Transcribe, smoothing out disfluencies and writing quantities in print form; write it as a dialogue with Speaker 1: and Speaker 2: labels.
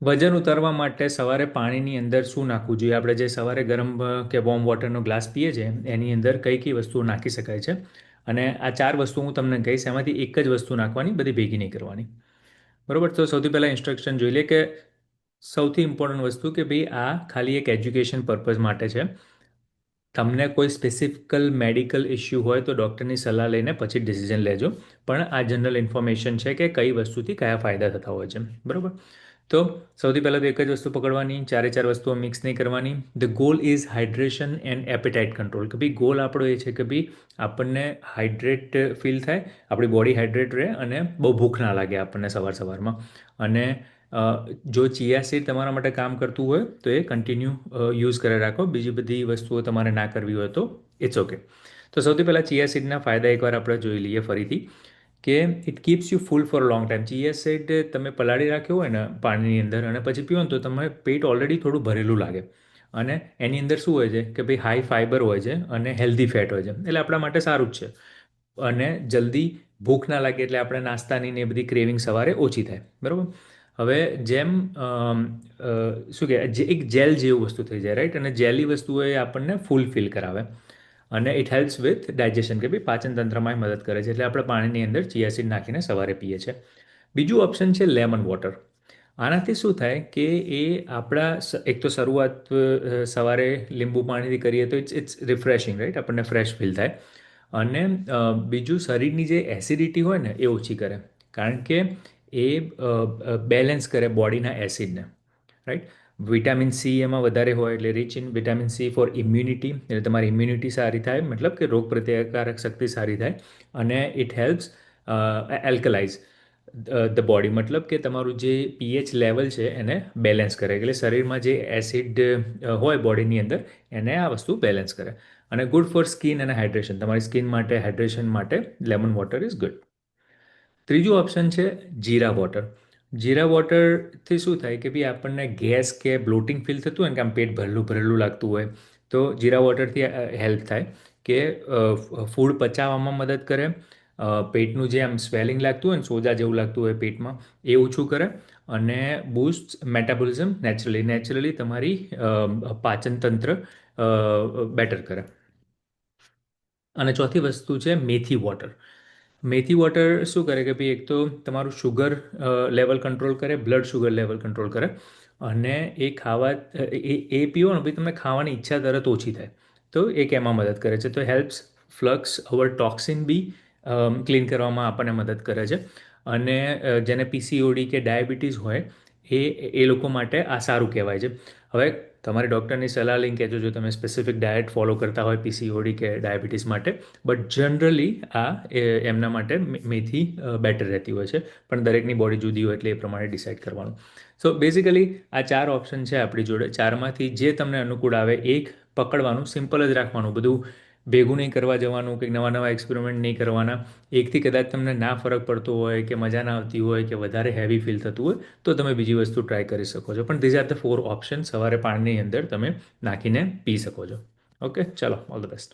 Speaker 1: વજન ઉતારવા માટે સવારે પાણીની અંદર શું નાખવું જોઈએ? આપણે જે સવારે ગરમ કે વોર્મ વોટરનો ગ્લાસ પીએ છીએ એની અંદર કઈ કઈ વસ્તુઓ નાખી શકાય છે? અને આ ચાર વસ્તુ હું તમને કહીશ, એમાંથી એક જ વસ્તુ નાખવાની, બધી ભેગી નહીં કરવાની. બરોબર? તો સૌથી પહેલાં ઇન્સ્ટ્રક્શન જોઈ લે કે સૌથી ઇમ્પોર્ટન્ટ વસ્તુ કે ભાઈ આ ખાલી એક એજ્યુકેશન પર્પઝ માટે છે. તમને કોઈ સ્પેસિફિકલ મેડિકલ ઇશ્યુ હોય તો ડૉક્ટરની સલાહ લઈને પછી ડિસિઝન લેજો. પણ આ જનરલ ઇન્ફોર્મેશન છે કે કઈ વસ્તુથી કયા ફાયદા થતા હોય છે. બરોબર? તો સૌથી પહેલાં તો એક જ વસ્તુ પકડવાની, ચારે ચાર વસ્તુઓ મિક્સ નહીં કરવાની. The goal is hydration and appetite control. કે ભાઈ ગોલ આપણો એ છે કે ભાઈ આપણને હાઇડ્રેટ ફીલ થાય, આપણી બોડી હાઇડ્રેટ રહે અને બહુ ભૂખ ના લાગે આપણને સવાર સવારમાં. અને જો ચિયા સીડ તમારા માટે કામ કરતું હોય તો એ કન્ટિન્યુ યુઝ કરે રાખો. બીજી બધી વસ્તુઓ તમારે ના કરવી હોય તો ઇટ્સ ઓકે. તો સૌથી પહેલાં ચિયા સીડના ફાયદા એકવાર આપણે જોઈ લઈએ ફરીથી, કે it keeps you full four long time. Chia seed તમે પલાળી રાખ્યો હોય ને પાણીની અંદર અને પછી પીવો ને તો તમે પેટ ઓલરેડી થોડું ભરેલું લાગે. અને એની અંદર શું હોય છે કે ભાઈ હાઈ ફાઈબર હોય છે અને હેલ્ધી ફેટ હોય છે, એટલે આપણા માટે સારું જ છે. અને જલ્દી ભૂખ ના લાગે એટલે આપણે નાસ્તાની ને એ બધી ક્રેવિંગ સવારે ઓછી થાય. બરાબર? હવે જેમ શું કહે, જે એક જેલ જેવું વસ્તુ થઈ જાય, રાઈટ? અને જેલી વસ્તુઓ એ આપણને ફૂલ ફિલ કરાવે. અને ઇટ હેલ્પ્સ વિથ ડાયજેશન, કે ભાઈ પાચન તંત્રમાં મદદ કરે છે. એટલે આપણે પાણીની અંદર ચિયા સીડ નાખીને સવારે પીએ છીએ. બીજું ઓપ્શન છે લેમન વોટર. આનાથી શું થાય કે એ આપણા એક તો શરૂઆત સવારે લીંબુ પાણીથી કરીએ તો ઇટ્સ રિફ્રેશિંગ, રાઈટ? આપણને ફ્રેશ ફીલ થાય. અને બીજું, શરીરની જે એસિડિટી હોય ને એ ઓછી કરે. કારણ કે એ બેલેન્સ કરે બોડીના એસિડને, રાઈટ? વિટામિન સી એમાં વધારે હોય એટલે rich in vitamin C for immunity, એટલે તમારી ઇમ્યુનિટી સારી થાય, મતલબ કે રોગ પ્રતિકારક શક્તિ સારી થાય. અને ઇટ હેલ્પ્સ એલ્કલાઇઝ ધ બોડી, મતલબ કે તમારું જે પીએચ લેવલ છે એને બેલેન્સ કરે. એટલે શરીરમાં જે એસિડ હોય બોડીની અંદર એને આ વસ્તુ બેલેન્સ કરે. અને ગુડ ફોર સ્કિન અને હાઇડ્રેશન, તમારી સ્કિન માટે, હાઇડ્રેશન માટે લેમન વોટર ઇઝ ગુડ. ત્રીજું ઓપ્શન છે જીરા વોટર. જીરા વોટરથી શું થાય કે ભાઈ આપણને ગેસ કે બ્લોટિંગ ફીલ થતું હોય ને, કે આમ પેટ ભરેલું ભરેલું લાગતું હોય, તો જીરા વોટરથી હેલ્પ થાય કે ફૂડ પચાવવામાં મદદ કરે. પેટનું જે આમ સ્વેલિંગ લાગતું હોય ને, સોજા જેવું લાગતું હોય પેટમાં, એ ઓછું કરે. અને બૂસ્ટ મેટાબોલિઝમ નેચરલી તમારી પાચન તંત્ર બેટર કરે. અને ચોથી વસ્તુ છે મેથી વોટર. મેથી વોટર શું કરે કે ભાઈ એક તો તમારું શુગર લેવલ કંટ્રોલ કરે, બ્લડ શુગર લેવલ કંટ્રોલ કરે. અને એ ખાવા એ પીવો ને ભાઈ તમને ખાવાની ઈચ્છા તરત ઓછી થાય. તો એક એમાં મદદ કરે છે. તો હેલ્પ્સ ફ્લક્સ અવર ટોક્સિન બી ક્લીન કરવામાં આપણને મદદ કરે છે. અને જેને પીસીઓડી કે ડાયાબિટીસ હોય એ લોકો માટે આ સારું કહેવાય છે. હવે તમારે ડૉક્ટરની સલાહ લઈને કહેજો જો તમે સ્પેસિફિક ડાયટ ફોલો કરતા હોય પીસીઓડી કે ડાયાબિટીસ માટે. બટ જનરલી આ એમના માટે મેથી બેટર રહેતી હોય છે. પણ દરેકની બોડી જુદી હોય એટલે એ પ્રમાણે ડિસાઇડ કરવાનું. સો બેઝિકલી આ ચાર ઓપ્શન છે આપણી જોડે. ચારમાંથી જે તમને અનુકૂળ આવે એક પકડવાનું, સિમ્પલ જ રાખવાનું. બધું ભેગું નહીં કરવા જવાનું, કંઈક નવા નવા એક્સપેરિમેન્ટ નહીં કરવાના. એકથી કદાચ તમને ના ફરક પડતો હોય કે મજા ના આવતી હોય કે વધારે હેવી ફીલ થતું હોય તો તમે બીજી વસ્તુ ટ્રાય કરી શકો છો. પણ ધીઝ આર ધ 4 ઓપ્શન સવારે પાણીની અંદર તમે નાખીને પી શકો છો. ઓકે, ચાલો, ઓલ ધ બેસ્ટ.